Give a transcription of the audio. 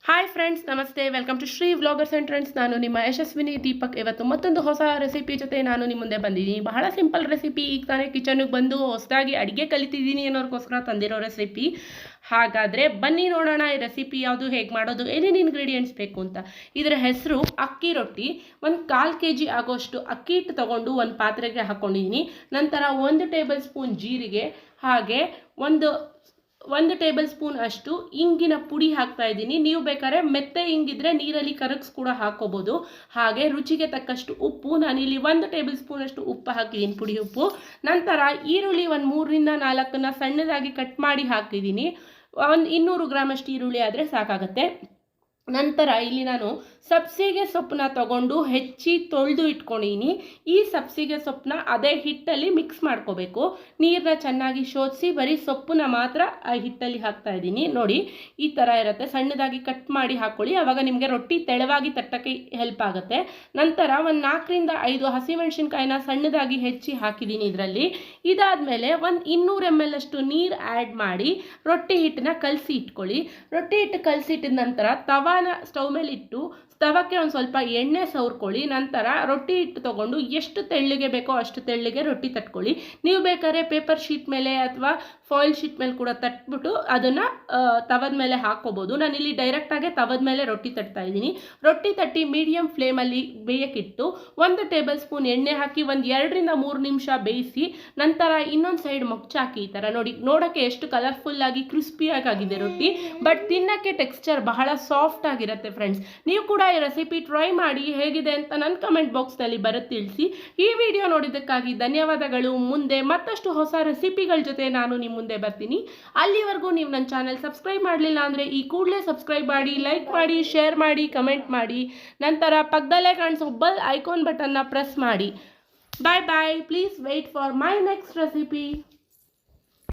Hi friends, ನಮಸ್ತೆ. Welcome to Shri vloggers and trends. ನಾನು ನಿಮ್ಮ ಯಶಸ್ವಿನಿ ದೀಪಕ್. ಇವತ್ತು ಮತ್ತೊಂದು ಹೊಸ ರೆಸಿಪಿ ಜೊತೆ ನಾನು ನಿಮ್ಮ ಮುಂದೆ ಬಂದಿದ್ದೀನಿ. ಬಹಳ ಸಿಂಪಲ್ ರೆಸಿಪಿ. ಈಗ ತಾನೇ ಕಿಚನ್ಗೆ ಬಂದು ಹೊಸದಾಗಿ ಅಡುಗೆ ಕಲಿತಿದ್ದೀನಿ ಅನ್ನೋರ್ಗೋಸ್ಕರ ತಂದಿರೋ ರೆಸಿಪಿ. ಹಾಗಾದರೆ ಬನ್ನಿ ನೋಡೋಣ ಈ ರೆಸಿಪಿ ಯಾವುದು, ಹೇಗೆ ಮಾಡೋದು, ಏನೇನು ಇಂಗ್ರೀಡಿಯೆಂಟ್ಸ್ ಬೇಕು ಅಂತ. ಇದರ ಹೆಸರು ಅಕ್ಕಿ ರೊಟ್ಟಿ. ಒಂದು 1/4 kg ಆಗೋಷ್ಟು ಅಕ್ಕಿ ಹಿಟ್ಟು ತೊಗೊಂಡು ಒಂದು ಪಾತ್ರೆಗೆ ಹಾಕ್ಕೊಂಡಿದ್ದೀನಿ. ನಂತರ 1 ಟೇಬಲ್ ಸ್ಪೂನ್ ಜೀರಿಗೆ, ಹಾಗೆ ಒಂದು ಟೇಬಲ್ ಸ್ಪೂನ್ ಅಷ್ಟು ಇಂಗಿನ ಪುಡಿ ಹಾಕ್ತಾ ಇದ್ದೀನಿ. ನೀವು ಬೇಕಾದ್ರೆ ಮೆತ್ತೆ ಇಂಗಿದ್ರೆ ನೀರಲ್ಲಿ ಕರಗಿಸ್ ಕೂಡ ಹಾಕೋಬೋದು. ಹಾಗೆ ರುಚಿಗೆ ತಕ್ಕಷ್ಟು ಉಪ್ಪು. ನಾನಿಲ್ಲಿ 1 ಟೇಬಲ್ ಸ್ಪೂನ್ ಅಷ್ಟು ಉಪ್ಪು ಹಾಕಿದ್ದೀನಿ, ಪುಡಿ ಉಪ್ಪು. ನಂತರ ಈರುಳ್ಳಿ ಒಂದು 3ರಿಂದ 4 ಸಣ್ಣದಾಗಿ ಕಟ್ ಮಾಡಿ ಹಾಕಿದ್ದೀನಿ. ಒಂದು 200 ಗ್ರಾಮ್ ಅಷ್ಟು ಈರುಳ್ಳಿ ಆದರೆ ಸಾಕಾಗುತ್ತೆ. ನಂತರ ಇಲ್ಲಿ ನಾನು ಸಬ್ಸಿಗೆ ಸೊಪ್ಪನ್ನ ತಗೊಂಡು ಹೆಚ್ಚಿ ತೊಳೆದು ಇಟ್ಕೊಂಡಿದ್ದೀನಿ. ಈ ಸಬ್ಸಿಗೆ ಸೊಪ್ಪನ್ನ ಅದೇ ಹಿಟ್ಟಲ್ಲಿ ಮಿಕ್ಸ್ ಮಾಡ್ಕೋಬೇಕು. ನೀರನ್ನ ಚೆನ್ನಾಗಿ ಶೋಧಿಸಿ ಬರೀ ಸೊಪ್ಪನ್ನ ಮಾತ್ರ ಆ ಹಿಟ್ಟಲ್ಲಿ ಹಾಕ್ತಾ ಇದ್ದೀನಿ. ನೋಡಿ, ಈ ಥರ ಇರುತ್ತೆ. ಸಣ್ಣದಾಗಿ ಕಟ್ ಮಾಡಿ ಹಾಕ್ಕೊಳ್ಳಿ, ಆವಾಗ ನಿಮಗೆ ರೊಟ್ಟಿ ತೆಳುವಾಗಿ ತಟ್ಟಕ್ಕೆ ಹೆಲ್ಪ್ ಆಗುತ್ತೆ. ನಂತರ ಒಂದು 4ರಿಂದ 5 ಹಸಿಮೆಣಸಿನ್ಕಾಯಿನ ಸಣ್ಣದಾಗಿ ಹೆಚ್ಚಿ ಹಾಕಿದ್ದೀನಿ ಇದರಲ್ಲಿ. ಇದಾದಮೇಲೆ ಒಂದು 200 ml ಅಷ್ಟು ನೀರು ಆ್ಯಡ್ ಮಾಡಿ ರೊಟ್ಟಿ ಹಿಟ್ಟನ್ನ ಕಲಸಿ ಇಟ್ಕೊಳ್ಳಿ. ರೊಟ್ಟಿ ಹಿಟ್ಟು ಕಲಸಿಟ್ಟಿದ ನಂತರ ತವಾನ ಸ್ಟವ್ ಮೇಲೆ ಇಟ್ಟು ತವಕ್ಕೆ ಒಂದು ಸ್ವಲ್ಪ ಎಣ್ಣೆ ಸವರ್ಕೊಳ್ಳಿ. ನಂತರ ರೊಟ್ಟಿ ಹಿಟ್ಟು ತೊಗೊಂಡು ಎಷ್ಟು ತೆಳ್ಳಗೆ ಬೇಕೋ ಅಷ್ಟು ತೆಳ್ಳಗೆ ರೊಟ್ಟಿ ತಟ್ಕೊಳ್ಳಿ. ನೀವು ಬೇಕಾದ್ರೆ ಪೇಪರ್ ಶೀಟ್ ಮೇಲೆ ಅಥವಾ ಫಾಯಿಲ್ ಶೀಟ್ ಮೇಲೆ ಕೂಡ ತಟ್ಬಿಟ್ಟು ಅದನ್ನು ತವದ ಮೇಲೆ ಹಾಕ್ಕೋಬೋದು. ನಾನಿಲ್ಲಿ ಡೈರೆಕ್ಟಾಗೆ ತವದ ಮೇಲೆ ರೊಟ್ಟಿ ತಟ್ತಾ ಇದ್ದೀನಿ. ರೊಟ್ಟಿ ತಟ್ಟಿ ಮೀಡಿಯಮ್ ಫ್ಲೇಮಲ್ಲಿ ಬೇಯಕ್ಕಿಟ್ಟು 1 ಟೇಬಲ್ ಸ್ಪೂನ್ ಎಣ್ಣೆ ಹಾಕಿ ಒಂದು 2ರಿಂದ 3 ನಿಮಿಷ ಬೇಯಿಸಿ ನಂತರ ಇನ್ನೊಂದು ಸೈಡ್ ಮೊಗ್ಚಾಕಿ ಈ ಥರ ನೋಡಿ. ನೋಡೋಕ್ಕೆ ಎಷ್ಟು ಕಲರ್ಫುಲ್ಲಾಗಿ ಕ್ರಿಸ್ಪಿಯಾಗಿ ಆಗಿದೆ ರೊಟ್ಟಿ, ಬಟ್ ತಿನ್ನೋಕ್ಕೆ ಟೆಕ್ಸ್ಚರ್ ಬಹಳ ಸಾಫ್ಟ್ ಆಗಿರುತ್ತೆ ಫ್ರೆಂಡ್ಸ್. ನೀವು ಕೂಡ ಈ ರೆಸಿಪಿ ಟ್ರೈ ಮಾಡಿ, ಹೇಗಿದೆ ಅಂತ ನನ್ನ ಕಮೆಂಟ್ ಬಾಕ್ಸ್ನಲ್ಲಿ ಬರೆದು ತಿಳಿಸಿ. ಈ ವಿಡಿಯೋ ನೋಡಿದ್ದಕ್ಕಾಗಿ ಧನ್ಯವಾದಗಳು. ಮುಂದೆ ಮತ್ತಷ್ಟು ಹೊಸ ರೆಸಿಪಿಗಳ ಜೊತೆ ನಾನು ನಿಮ್ಮ ಮುಂದೆ ಬರ್ತೀನಿ. ಅಲ್ಲಿವರೆಗೂ ನೀವು ನನ್ನ ಚಾನೆಲ್ ಸಬ್ಸ್ಕ್ರೈಬ್ ಮಾಡಲಿಲ್ಲ ಅಂದರೆ ಈ ಕೂಡಲೇ ಸಬ್ಸ್ಕ್ರೈಬ್ ಮಾಡಿ, ಲೈಕ್ ಮಾಡಿ, ಶೇರ್ ಮಾಡಿ, ಕಮೆಂಟ್ ಮಾಡಿ. ನಂತರ ಪಕ್ಕದಲ್ಲೇ ಕಾಣಿಸೋ ಬೆಲ್ ಐಕಾನ್ ಬಟನ್ನ ಪ್ರೆಸ್ ಮಾಡಿ. Bye bye. Please wait for my next recipe.